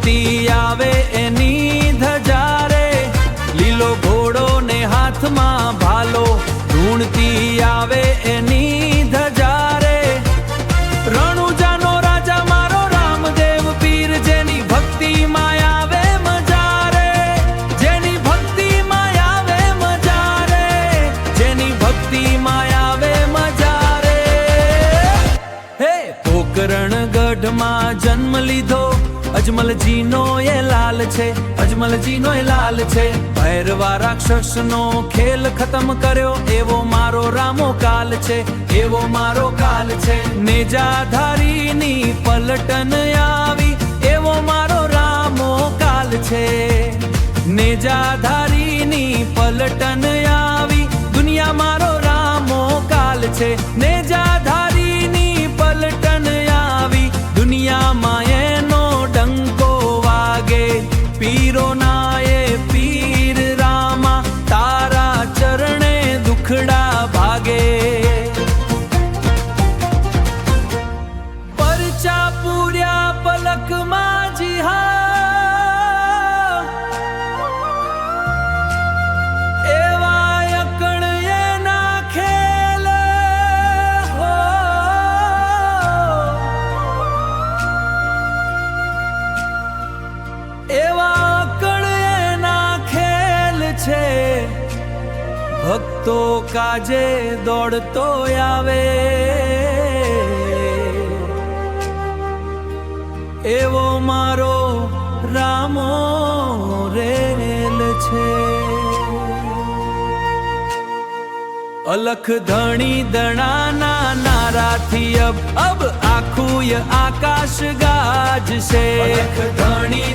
ઢૂંઢતી આવે એની ધજા રે, લીલો ઘોડો ને હાથમાં ભાલો, ઢૂંઢતી આવે એની ધજા રે. રણુજાનો રાજા મારો રામદેવ પીર, જેની ભક્તિમાં આવે મજા રે, જેની ભક્તિમાં આવે મજા રે, જેની ભક્તિમાં આવે મજા રે. હે પોકરણ ગઢમાં જન્મ લીધો અજમલજીનો એ લાલ છે, અજમલજીનો એ લાલ છે. ભૈરવા રાક્ષસનો ખેલ ખતમ કર્યો એવો મારો રામો કાલ છે, એવો મારો કાલ છે. નેજાધારીની પલટન આવી એવો મારો રામો કાલ છે, નેજાધારીની પલટન આવી દુનિયા મારો રામો કાલ છે. નેજાધારીની પલટન આવી દુનિયામાં એનો ડંકો વાગે, પીરો ના એ પીર રામા, તારા ચરણે દુખડા ભાગે. પરચા પૂર્યા પલકમાં જીહા, એવા અકળ એના ખેલ હો, એવા અકળ એના ખેલ છે. ભક્તો કાજે દોડતો આવે એવો મારો રામો રેલ છે. અલખ ધણી દણાના નારાથી અબ આખું આકાશ ગાજશે. અલખ ધણી